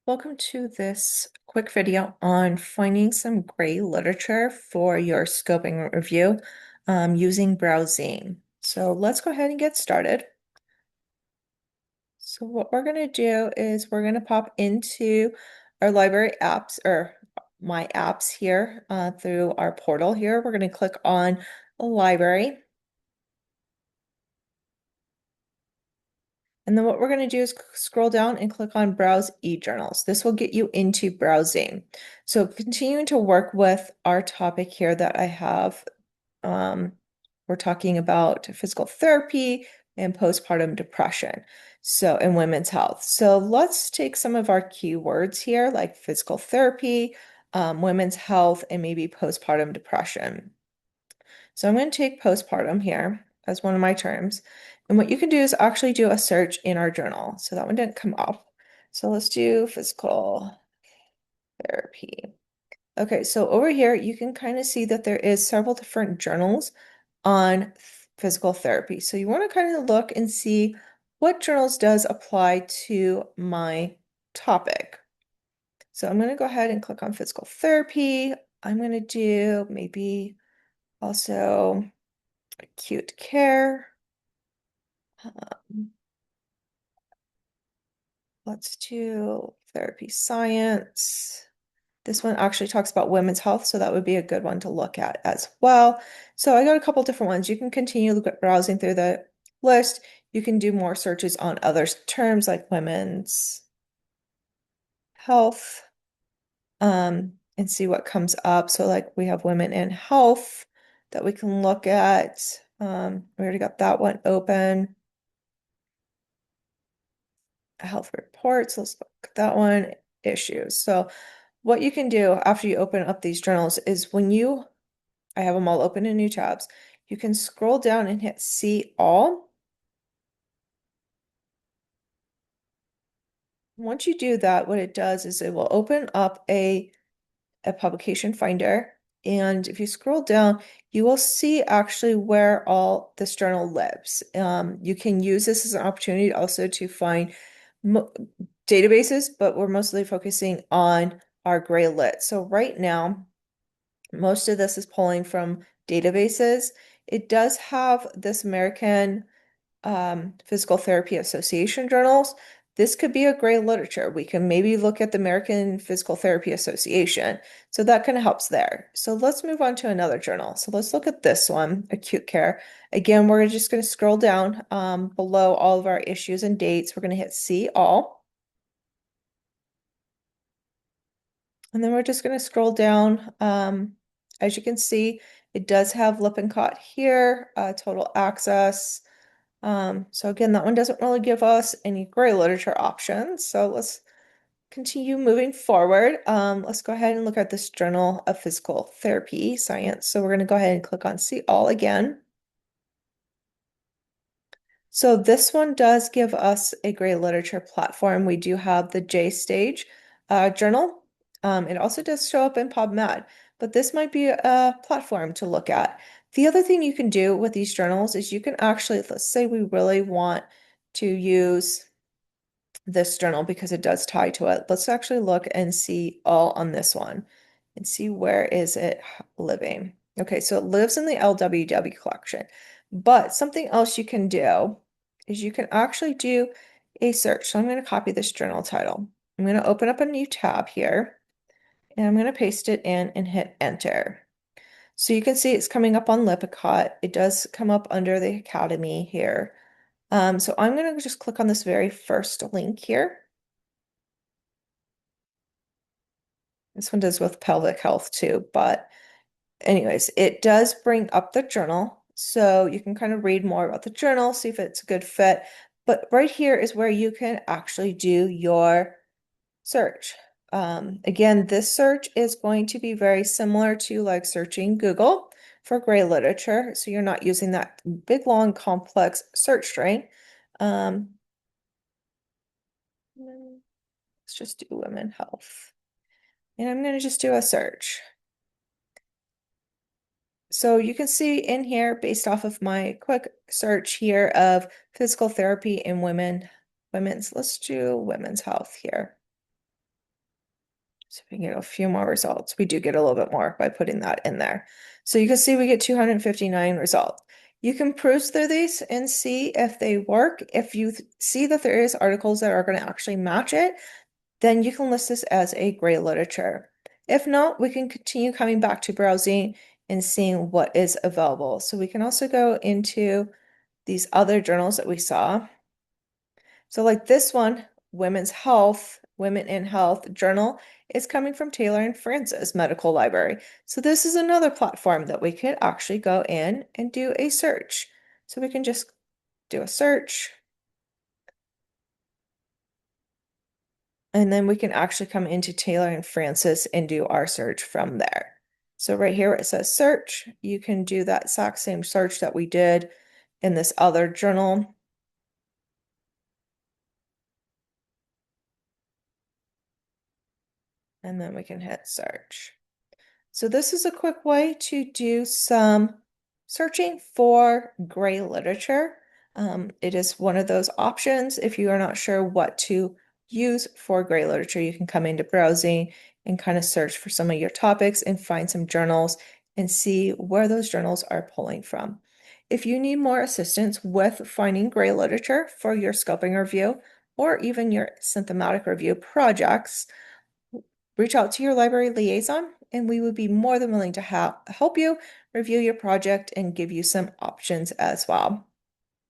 Welcome to this quick video on finding some great literature for your scoping review using BrowZine. So let's go ahead and get started. So what we're going to do is we're going to pop into our library apps or my apps here through our portal here. We're going to click on the library. And then what we're going to do is scroll down and click on Browse eJournals. This will get you into BrowZine. So continuing to work with our topic here that I have, we're talking about physical therapy and postpartum depression, so in women's health. So let's take some of our keywords here, like physical therapy, women's health, and maybe postpartum depression. So I'm going to take postpartum here as one of my terms. And what you can do is actually do a search in our journal. So that one didn't come up. So let's do physical therapy. Okay, so over here, you can kind of see that there is several different journals on physical therapy. So you want to kind of look and see what journals does apply to my topic. So I'm going to go ahead and click on physical therapy. I'm going to do maybe also acute care. Let's do therapy science. This one actually talks about women's health, so that would be a good one to look at as well. So I got a couple different ones. You can continue browsing through the list. You can do more searches on other terms like women's health, and see what comes up. So like we have women in health that we can look at. We already got that one open. Health reports, let's look at that one. Issues. So what you can do after you open up these journals is I have them all open in new tabs, you can scroll down and hit see all. Once you do that, what it does is it will open up a publication finder. And if you scroll down, you will see actually where all this journal lives. You can use this as an opportunity also to find databases, but we're mostly focusing on our gray lit. So right now, most of this is pulling from databases. It does have this American Physical Therapy Association journals. This could be a gray literature. We can maybe look at the American Physical Therapy Association. So that kind of helps there. So let's move on to another journal. So let's look at this one, acute care. Again, we're just going to scroll down below all of our issues and dates. We're going to hit see all. And then we're just going to scroll down. As you can see, it does have Lippincott here, total access. So again, that one doesn't really give us any gray literature options. So let's continue moving forward. Let's go ahead and look at this Journal of Physical Therapy Science. So we're going to go ahead and click on See All again. So this one does give us a gray literature platform. We do have the J Stage journal. It also does show up in PubMed, but this might be a platform to look at. The other thing you can do with these journals is you can actually, let's say we really want to use this journal because it does tie to it. Let's actually look and see all on this one and see where is it living. Okay, so it lives in the LWW collection, but something else you can do is you can actually do a search. So I'm going to copy this journal title. I'm going to open up a new tab here and I'm going to paste it in and hit enter. So you can see it's coming up on Lippincott. It does come up under the Academy here. So I'm going to just click on this very first link here. This one does with pelvic health too, but anyways, it does bring up the journal. So you can kind of read more about the journal, see if it's a good fit. But right here is where you can actually do your search. Again, this search is going to be very similar to like searching Google for gray literature. So you're not using that big, long, complex search string. Let's just do women health. And I'm going to just do a search. So you can see in here, based off of my quick search here of physical therapy in women's, let's do women's health here. So we can get a few more results. We do get a little bit more by putting that in there. So you can see we get 259 results. You can peruse through these and see if they work. If you see that there is articles that are going to actually match it, then you can list this as a gray literature. If not, we can continue coming back to browsing and seeing what is available. So we can also go into these other journals that we saw. So like this one, Women's Health, Women in Health Journal is coming from Taylor and Francis Medical Library. So this is another platform that we could actually go in and do a search. So we can just do a search. And then we can actually come into Taylor and Francis and do our search from there. So right here it says search, you can do that exact same search that we did in this other journal. And then we can hit search. So this is a quick way to do some searching for gray literature. It is one of those options. If you are not sure what to use for gray literature, you can come into browsing and kind of search for some of your topics and find some journals and see where those journals are pulling from. If you need more assistance with finding gray literature for your scoping review or even your synthematic review projects, reach out to your library liaison and we would be more than willing to help you review your project and give you some options as well.